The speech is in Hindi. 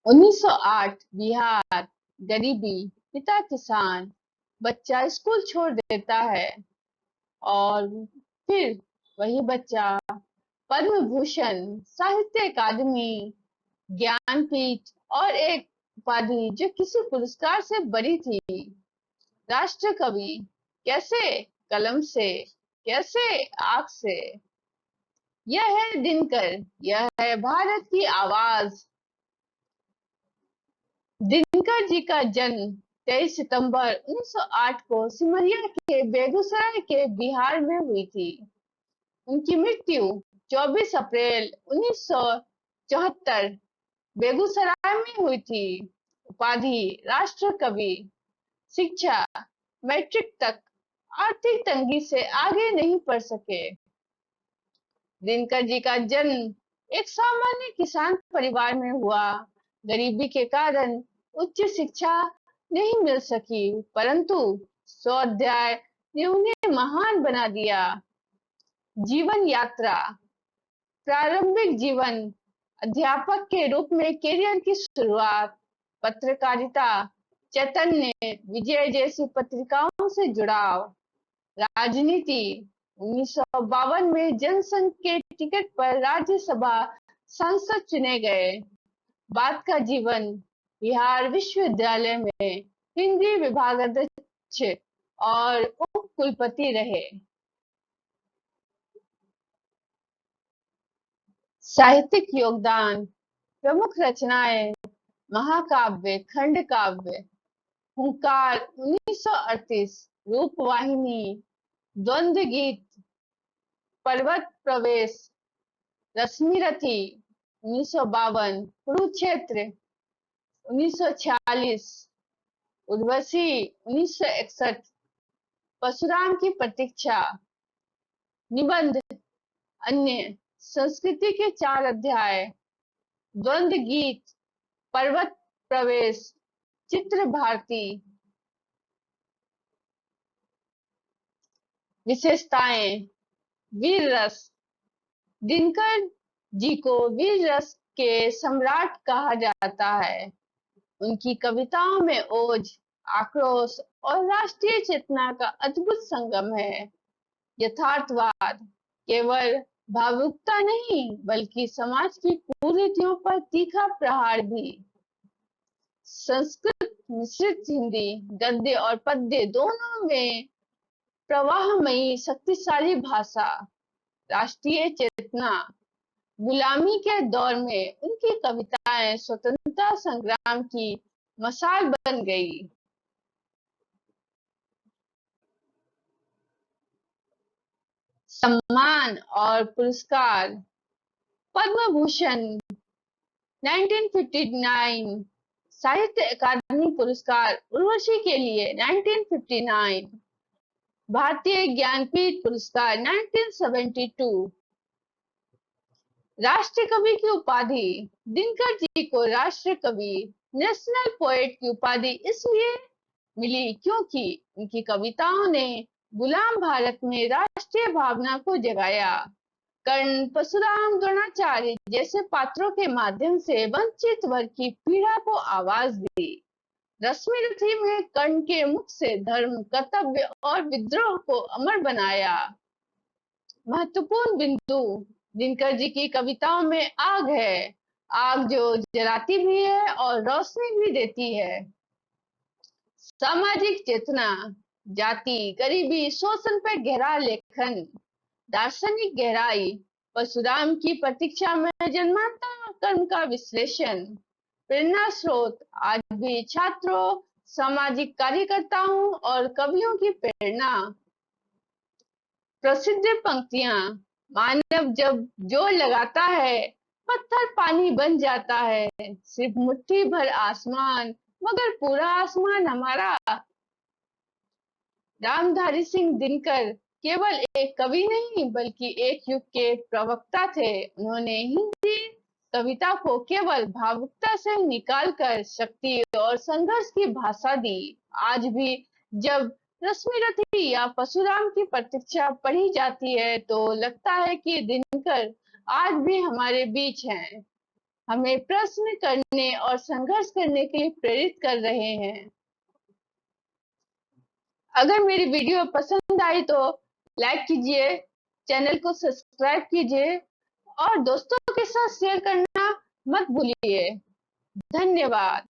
1908 बिहार, गरीबी, पिता किसान, बच्चा स्कूल छोड़ देता है और फिर वही बच्चा पद्म भूषण, साहित्य अकादमी, ज्ञानपीठ और एक उपाधि जो किसी पुरस्कार से बड़ी थी। राष्ट्र कवि कैसे? कलम से। कैसे? आग से। यह है दिनकर, यह है भारत की आवाज। दिनकर जी का जन्म 23 सितंबर 1908 को सिमरिया के बेगूसराय के बिहार में हुई थी। उनकी मृत्यु 24 अप्रैल 1974 बेगूसराय में हुई थी। उपाधि राष्ट्र कवि। शिक्षा मैट्रिक तक, आर्थिक तंगी से आगे नहीं पढ़ सके। दिनकर जी का जन्म एक सामान्य किसान परिवार में हुआ। गरीबी के कारण उच्च शिक्षा नहीं मिल सकी, परंतु स्वाध्याय ने उन्हें महान बना दिया। जीवन यात्रा। प्रारंभिक जीवन, अध्यापक के रूप में कैरियर की शुरुआत। पत्रकारिता, चैतन्य, विजय जैसी पत्रिकाओं से जुड़ाव। राजनीति, 1952 में जनसंघ के टिकट पर राज्यसभा सांसद चुने गए। बाद का जीवन, बिहार विश्वविद्यालय में हिंदी विभागाध्यक्ष और उप कुलपति रहे। साहित्यिक योगदान। प्रमुख रचनाएं: महाकाव्य, खंड काव्य, हुंकार 1938, रूपवाहिनी, द्वंद्व गीत, पर्वत प्रवेश, रश्मिरथी 1952, कुरुक्षेत्र 1946, उर्वशी 1961, परशुराम की प्रतीक्षा। निबंध, अन्य, संस्कृति के 4 अध्याय, द्वंद्व गीत, पर्वत प्रवेश, चित्र भारती। विशेषताएं: वीर रस। दिनकर जी को वीर रस के सम्राट कहा जाता है। उनकी कविताओं में ओज, आक्रोश और राष्ट्रीय चेतना का अद्भुत संगम है। यथार्थवाद, केवल भावुकता नहीं बल्कि समाज की कुरीतियों पर तीखा प्रहार भी। संस्कृत मिश्रित हिंदी, गद्य और पद्य दोनों में प्रवाहमयी शक्तिशाली भाषा। राष्ट्रीय चेतना, गुलामी के दौर में उनकी कविताएं स्वतंत्रता संग्राम की मशाल बन गई। सम्मान और पुरस्कार। पद्म भूषण 1959, साहित्य अकादमी पुरस्कार उर्वशी के लिए 1959, भारतीय ज्ञानपीठ पुरस्कार 1972। राष्ट्र कवि की उपाधि। दिनकर जी को राष्ट्र कवि, नेशनल पोएट की उपाधि इसलिए मिली क्योंकि उनकी कविताओं ने गुलाम भारत में राष्ट्रीय भावना को जगाया। कर्ण, परशुराम, द्रोणाचार्य जैसे पात्रों के माध्यम से वंचित वर्ग की पीड़ा को आवाज दी। रश्मिरथी में कर्ण के मुख से धर्म, कर्तव्य और विद्रोह को अमर बनाया। महत्वपूर्ण बिंदु। दिनकर जी की कविताओं में आग है, आग जो जलाती भी है और रोशनी भी देती है। सामाजिक चेतना, जाति, गरीबी, शोषण पर गहरा लेखन। दार्शनिक गहराई, परशुराम की प्रतीक्षा में जन्मांतर कर्म का विश्लेषण। प्रेरणा स्रोत, आज भी छात्रों, सामाजिक कार्यकर्ताओं और कवियों की प्रेरणा। प्रसिद्ध पंक्तियां। मानव जब जोर लगाता है, पत्थर पानी बन जाता है। सिर्फ मुट्ठी भर आसमान, मगर पूरा आसमान हमारा। रामधारी सिंह दिनकर केवल एक कवि नहीं बल्कि एक युग के प्रवक्ता थे। उन्होंने हिंदी कविता को केवल भावुकता से निकालकर शक्ति और संघर्ष की भाषा दी। आज भी जब रश्मिरथी या परशुराम की प्रतीक्षा पढ़ी जाती है तो लगता है कि दिनकर आज भी हमारे बीच हैं। हमें प्रश्न करने और संघर्ष करने के लिए प्रेरित कर रहे हैं। अगर मेरी वीडियो पसंद आई तो लाइक कीजिए, चैनल को सब्सक्राइब कीजिए और दोस्तों के साथ शेयर करना मत भूलिए। धन्यवाद।